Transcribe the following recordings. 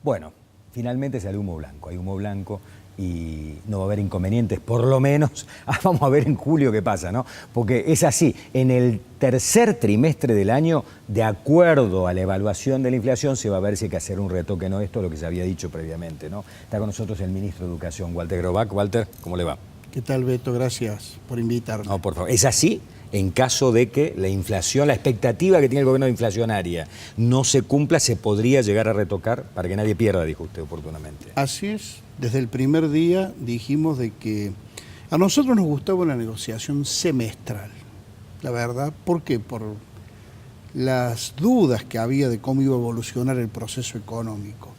Bueno, finalmente sale humo blanco, hay humo blanco y no va a haber inconvenientes, por lo menos vamos a ver en julio qué pasa, ¿no? Porque es así, en el tercer trimestre del año, de acuerdo a la evaluación de la inflación, se va a ver si hay que hacer un retoque, ¿no? Esto es lo que se había dicho previamente, ¿no? Está con nosotros el ministro de Educación, Walter Grobac. Walter, ¿cómo le va? ¿Qué tal, Beto? Gracias por invitarme. No, por favor. ¿Es así? En caso de que la inflación, la expectativa que tiene el gobierno inflacionaria no se cumpla, se podría llegar a retocar para que nadie pierda, dijo usted oportunamente. Así es. Desde el primer día dijimos de que a nosotros nos gustaba una negociación semestral, la verdad. ¿Por qué? Por las dudas que había de cómo iba a evolucionar el proceso económico.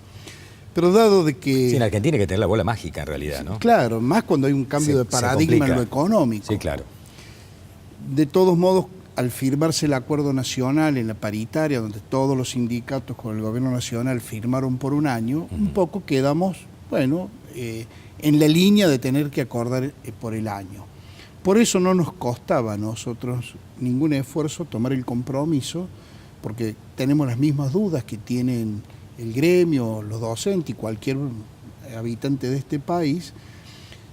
Pero dado de que... Sí, en Argentina hay que tener la bola mágica en realidad, ¿no? Claro, más cuando hay un cambio de paradigma en lo económico. Sí, claro. De todos modos, al firmarse el acuerdo nacional en la paritaria, donde todos los sindicatos con el gobierno nacional firmaron por un año, un poco quedamos, bueno, en la línea de tener que acordar por el año. Por eso no nos costaba a nosotros ningún esfuerzo tomar el compromiso, porque tenemos las mismas dudas que tienen el gremio, los docentes y cualquier habitante de este país.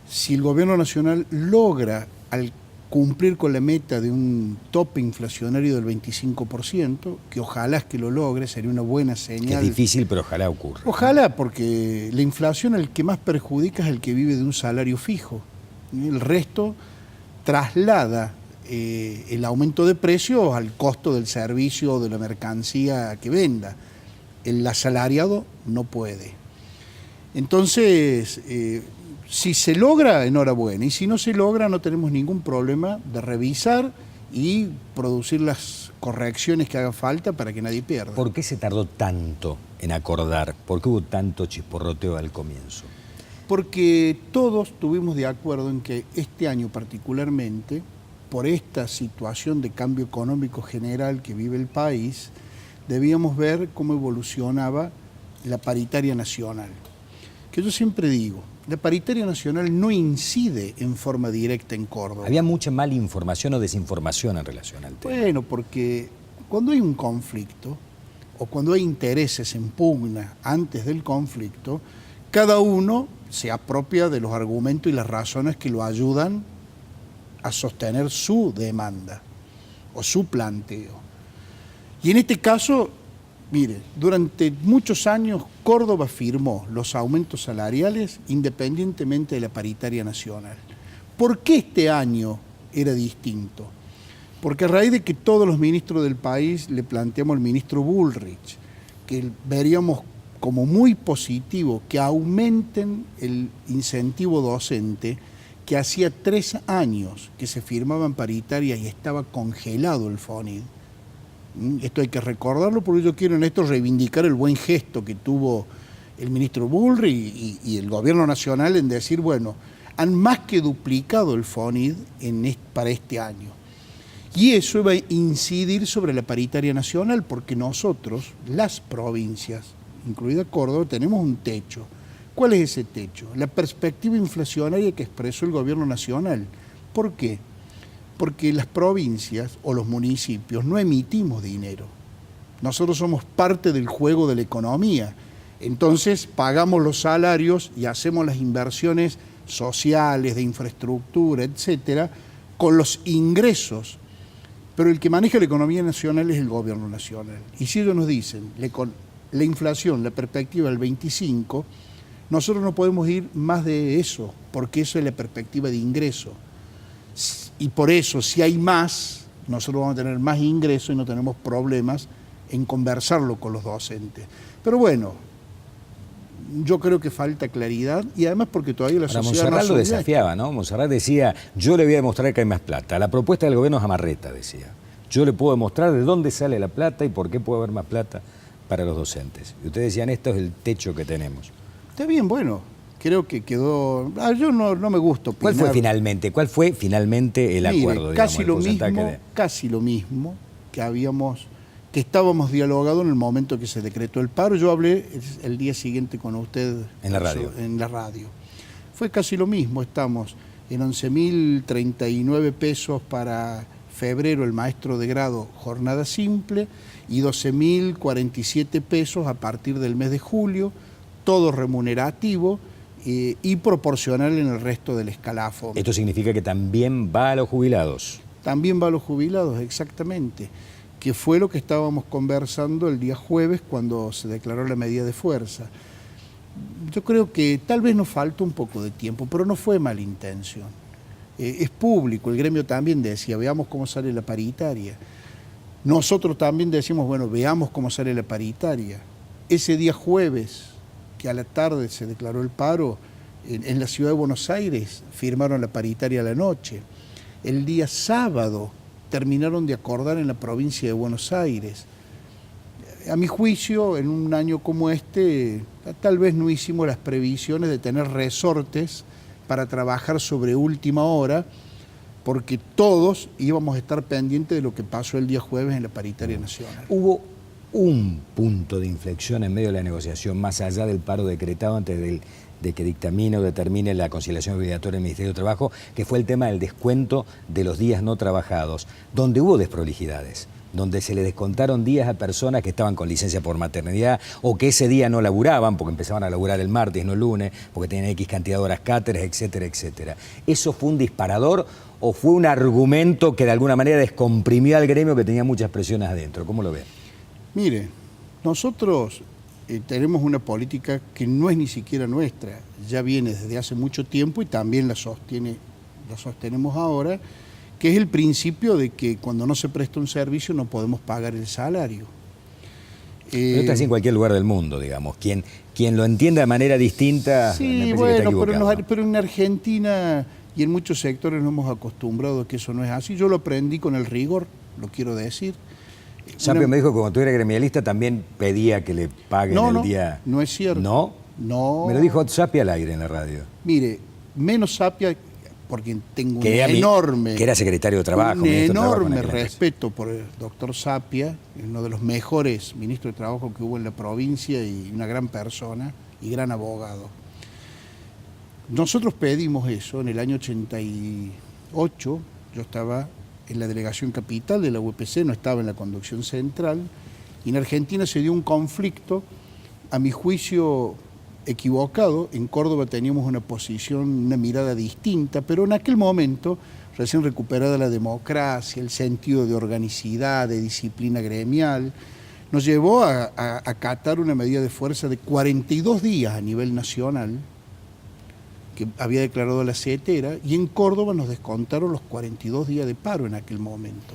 Si el gobierno nacional logra al cumplir con la meta de un tope inflacionario del 25%, que ojalá es que lo logre, sería una buena señal. Que es difícil, pero ojalá ocurra. Ojalá, porque la inflación el que más perjudica es el que vive de un salario fijo. El resto traslada el aumento de precios al costo del servicio o de la mercancía que venda. El asalariado no puede. Entonces, si se logra, enhorabuena, y si no se logra, no tenemos ningún problema de revisar y producir las correcciones que haga falta para que nadie pierda. ¿Por qué se tardó tanto en acordar? ¿Por qué hubo tanto chisporroteo al comienzo? Porque todos estuvimos de acuerdo en que este año particularmente, por esta situación de cambio económico general que vive el país, debíamos ver cómo evolucionaba la paritaria nacional. Que yo siempre digo, la paritaria nacional no incide en forma directa en Córdoba. Había mucha mala información o desinformación en relación al tema. Bueno, porque cuando hay un conflicto o cuando hay intereses en pugna antes del conflicto, cada uno se apropia de los argumentos y las razones que lo ayudan a sostener su demanda o su planteo. Y en este caso, mire, durante muchos años Córdoba firmó los aumentos salariales independientemente de la paritaria nacional. ¿Por qué este año era distinto? Porque a raíz de que todos los ministros del país le planteamos al ministro Bullrich que veríamos como muy positivo que aumenten el incentivo docente, que hacía 3 años que se firmaban paritarias y estaba congelado el FONID. Esto hay que recordarlo porque yo quiero en esto reivindicar el buen gesto que tuvo el ministro Bullrich y el gobierno nacional en decir, bueno, han más que duplicado el FONID para este año. Y eso va a incidir sobre la paritaria nacional porque nosotros, las provincias, incluida Córdoba, tenemos un techo. ¿Cuál es ese techo? La perspectiva inflacionaria que expresó el gobierno nacional. ¿Por qué? Porque las provincias o los municipios no emitimos dinero. Nosotros somos parte del juego de la economía. Entonces pagamos los salarios y hacemos las inversiones sociales, de infraestructura, etcétera, con los ingresos. Pero el que maneja la economía nacional es el gobierno nacional. Y si ellos nos dicen la inflación, la perspectiva del 25, nosotros no podemos ir más de eso, porque eso es la perspectiva de ingreso. Y por eso, si hay más, nosotros vamos a tener más ingresos y no tenemos problemas en conversarlo con los docentes. Pero bueno, yo creo que falta claridad y además porque todavía la sociedad Monserrat no lo desafiaba, ¿no? Monserrat decía, yo le voy a demostrar que hay más plata. La propuesta del gobierno es amarreta, decía. Yo le puedo demostrar de dónde sale la plata y por qué puede haber más plata para los docentes. Y ustedes decían, esto es el techo que tenemos. Está bien, bueno. Creo que quedó... yo no me gusta opinar. ¿Cuál fue finalmente el acuerdo? Casi lo mismo que estábamos dialogando en el momento que se decretó el paro. Yo hablé el día siguiente con usted en la radio. Fue casi lo mismo. Estamos en 11.039 pesos para febrero el maestro de grado jornada simple y 12.047 pesos a partir del mes de julio, todo remunerativo y proporcional en el resto del escalafón. Esto significa que también va a los jubilados. También va a los jubilados, exactamente, que fue lo que estábamos conversando el día jueves cuando se declaró la medida de fuerza. Yo creo que tal vez nos falta un poco de tiempo, pero no fue mala intención. Es público, el gremio también decía, veamos cómo sale la paritaria. Nosotros también decimos, bueno, veamos cómo sale la paritaria. Ese día jueves, que a la tarde se declaró el paro, en la ciudad de Buenos Aires firmaron la paritaria a la noche. El día sábado terminaron de acordar en la provincia de Buenos Aires. A mi juicio, en un año como este, tal vez no hicimos las previsiones de tener resortes para trabajar sobre última hora, porque todos íbamos a estar pendientes de lo que pasó el día jueves en la paritaria nacional. Hubo un punto de inflexión en medio de la negociación, más allá del paro decretado antes de que dictamine o determine la conciliación obligatoria del Ministerio de Trabajo, que fue el tema del descuento de los días no trabajados, donde hubo desprolijidades, donde se le descontaron días a personas que estaban con licencia por maternidad o que ese día no laburaban porque empezaban a laburar el martes, no el lunes, porque tenían X cantidad de horas cátedras, etcétera, etcétera. ¿Eso fue un disparador o fue un argumento que de alguna manera descomprimió al gremio que tenía muchas presiones adentro? ¿Cómo lo ve? Mire, nosotros tenemos una política que no es ni siquiera nuestra, ya viene desde hace mucho tiempo y también la sostenemos ahora, que es el principio de que cuando no se presta un servicio no podemos pagar el salario. Pero esto es así en cualquier lugar del mundo, digamos. Quien lo entienda de manera distinta, sí, me parece bueno, que está equivocado. pero en Argentina y en muchos sectores nos hemos acostumbrado a que eso no es así. Yo lo aprendí con el rigor, lo quiero decir. Sapio me dijo que cuando tú eras gremialista también pedía que le paguen el día... No es cierto. ¿No? No. Me lo dijo Sapia al aire en la radio. Mire, menos Sapia, porque tengo que era secretario de Trabajo. Un enorme respeto por el doctor Sapia, uno de los mejores ministros de Trabajo que hubo en la provincia y una gran persona y gran abogado. Nosotros pedimos eso en el año 88, yo estaba en la delegación capital de la UPC, no estaba en la conducción central, y en Argentina se dio un conflicto, a mi juicio equivocado. En Córdoba teníamos una posición, una mirada distinta, pero en aquel momento, recién recuperada la democracia, el sentido de organicidad, de disciplina gremial, nos llevó a acatar una medida de fuerza de 42 días a nivel nacional, que había declarado la CETERA, y en Córdoba nos descontaron los 42 días de paro en aquel momento.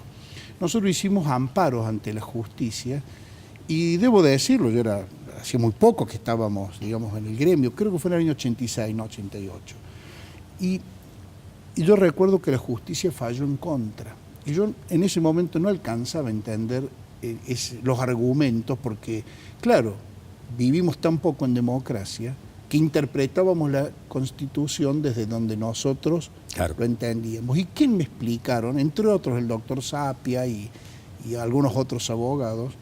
Nosotros hicimos amparos ante la justicia, y debo decirlo, hacía muy poco que estábamos, digamos, en el gremio, creo que fue en el año 86, no 88. Y yo recuerdo que la justicia falló en contra. Y yo en ese momento no alcanzaba a entender los argumentos, porque, claro, vivimos tan poco en democracia que interpretábamos la Constitución desde donde nosotros lo entendíamos. ¿Y quién me explicaron? Entre otros el doctor Sapia y algunos otros abogados,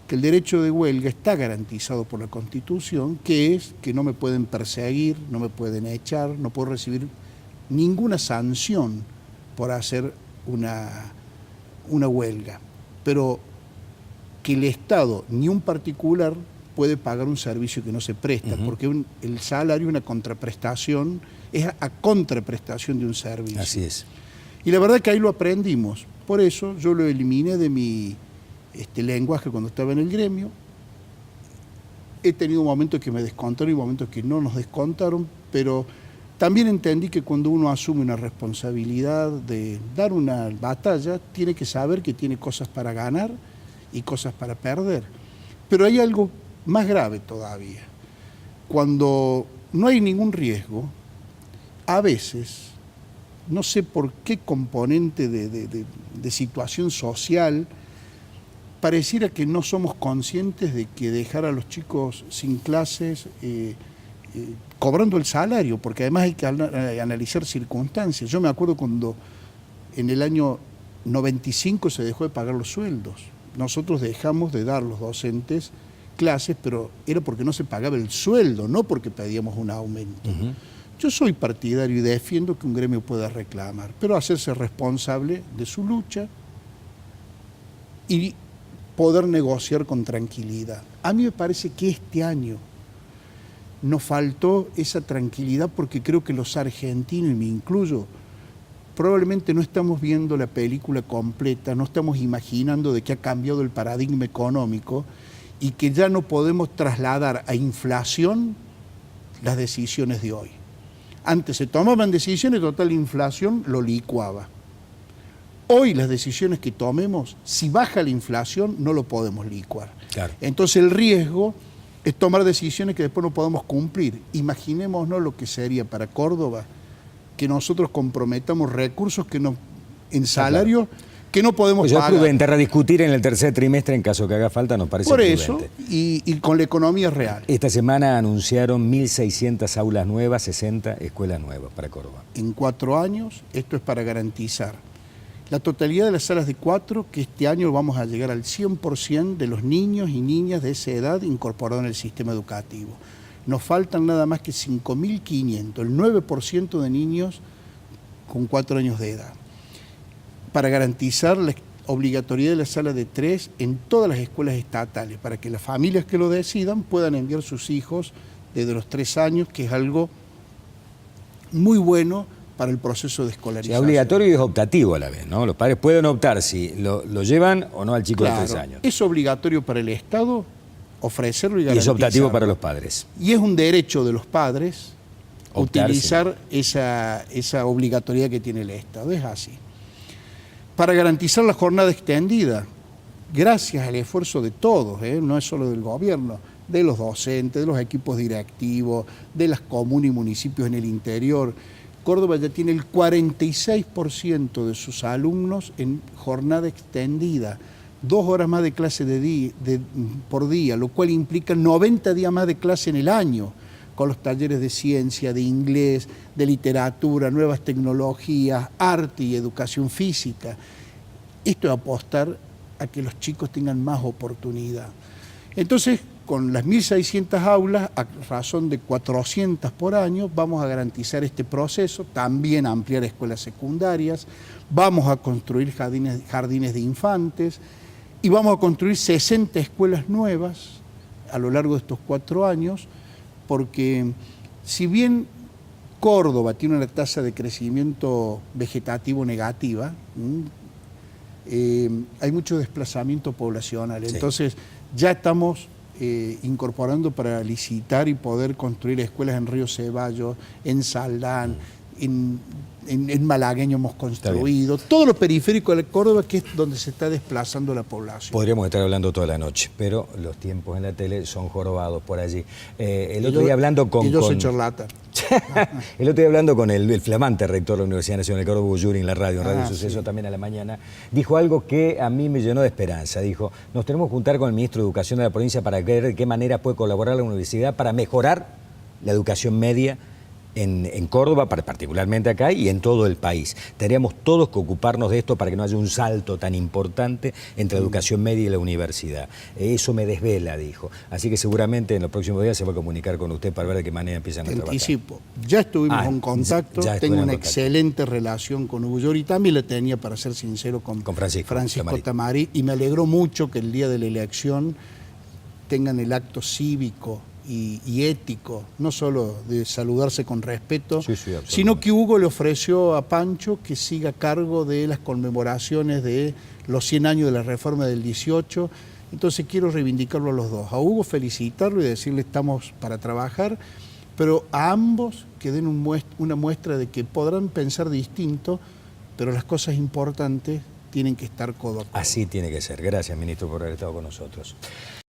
que el derecho de huelga está garantizado por la Constitución, que es que no me pueden perseguir, no me pueden echar, no puedo recibir ninguna sanción por hacer una huelga, pero que el Estado ni un particular puede pagar un servicio que no se presta, porque el salario es una contraprestación, es a contraprestación de un servicio. Así es. Y la verdad que ahí lo aprendimos, por eso yo lo eliminé de mi lenguaje cuando estaba en el gremio. He tenido momentos que me descontaron y momentos que no nos descontaron, pero también entendí que cuando uno asume una responsabilidad de dar una batalla, tiene que saber que tiene cosas para ganar y cosas para perder. Pero hay algo más grave todavía. Cuando no hay ningún riesgo, a veces, no sé por qué componente de situación social, pareciera que no somos conscientes de que dejar a los chicos sin clases, cobrando el salario, porque además hay que analizar circunstancias. Yo me acuerdo cuando en el año 95 se dejó de pagar los sueldos. Nosotros dejamos de dar los docentes clases, pero era porque no se pagaba el sueldo, no porque pedíamos un aumento. Yo soy partidario y defiendo que un gremio pueda reclamar, pero hacerse responsable de su lucha y poder negociar con tranquilidad. A mí me parece que este año nos faltó esa tranquilidad porque creo que los argentinos, y me incluyo, probablemente no estamos viendo la película completa, no estamos imaginando de que ha cambiado el paradigma económico y que ya no podemos trasladar a inflación las decisiones de hoy. Antes se tomaban decisiones, total la inflación lo licuaba. Hoy las decisiones que tomemos, si baja la inflación, no lo podemos licuar. Claro. Entonces el riesgo es tomar decisiones que después no podemos cumplir. Imaginémonos lo que sería para Córdoba que nosotros comprometamos recursos que no, en salario que no podemos pues pagar. Es prudente rediscutir en el tercer trimestre en caso que haga falta, nos parece Por prudente. eso, y con la economía real. Esta semana anunciaron 1.600 aulas nuevas, 60 escuelas nuevas para Córdoba. En 4 años, esto es para garantizar la totalidad de las salas de 4, que este año vamos a llegar al 100% de los niños y niñas de esa edad incorporados en el sistema educativo. Nos faltan nada más que 5.500, el 9% de niños con 4 años de edad, para garantizar la obligatoriedad de la sala de 3 en todas las escuelas estatales, para que las familias que lo decidan puedan enviar sus hijos desde los 3 años, que es algo muy bueno para el proceso de escolarización. Es obligatorio y es optativo a la vez, ¿no? Los padres pueden optar si lo llevan o no al chico Claro, de 3 años. es obligatorio para el Estado ofrecerlo y Y es garantizarlo. optativo para los padres. Y es un derecho de los padres Optar, utilizar esa obligatoriedad que tiene el Estado. Es así. Para garantizar la jornada extendida, gracias al esfuerzo de todos, no es solo del gobierno, de los docentes, de los equipos directivos, de las comunas y municipios en el interior, Córdoba ya tiene el 46% de sus alumnos en jornada extendida, 2 horas más de clase por día, lo cual implica 90 días más de clase en el año, con los talleres de ciencia, de inglés, de literatura, nuevas tecnologías, arte y educación física. Esto es apostar a que los chicos tengan más oportunidad. Entonces, con las 1.600 aulas, a razón de 400 por año, vamos a garantizar este proceso, también ampliar escuelas secundarias, vamos a construir jardines de infantes y vamos a construir 60 escuelas nuevas a lo largo de estos 4 años, porque si bien Córdoba tiene una tasa de crecimiento vegetativo negativa, hay mucho desplazamiento poblacional. Sí. Entonces ya estamos incorporando para licitar y poder construir escuelas en Río Ceballos, en Saldán, en Malagueño hemos construido, todo lo periférico de Córdoba, que es donde se está desplazando la población. Podríamos estar hablando toda la noche, pero los tiempos en la tele son jorobados por allí. El otro día hablando con... Yo soy charlata. El otro día hablando con el flamante rector de la Universidad Nacional de Córdoba, Yuri, en la radio, Suceso, sí, también a la mañana, dijo algo que a mí me llenó de esperanza. Dijo, nos tenemos que juntar con el ministro de Educación de la provincia para ver de qué manera puede colaborar la universidad para mejorar la educación media en Córdoba, particularmente acá, y en todo el país. Tendríamos todos que ocuparnos de esto para que no haya un salto tan importante entre la educación media y la universidad. Eso me desvela, dijo. Así que seguramente en los próximos días se va a comunicar con usted para ver de qué manera empiezan a trabajar. Anticipo. Ya estuvimos en contacto, tengo una excelente relación con Hugo Llori, también la tenía, para ser sincero, con Francisco Tamari, y me alegró mucho que el día de la elección tengan el acto cívico y ético, no solo de saludarse con respeto, sino que Hugo le ofreció a Pancho que siga a cargo de las conmemoraciones de los 100 años de la reforma del 18. Entonces quiero reivindicarlo a los dos. A Hugo felicitarlo y decirle estamos para trabajar, pero a ambos que den una muestra de que podrán pensar distinto, pero las cosas importantes tienen que estar codo a codo. Así tiene que ser. Gracias, ministro, por haber estado con nosotros.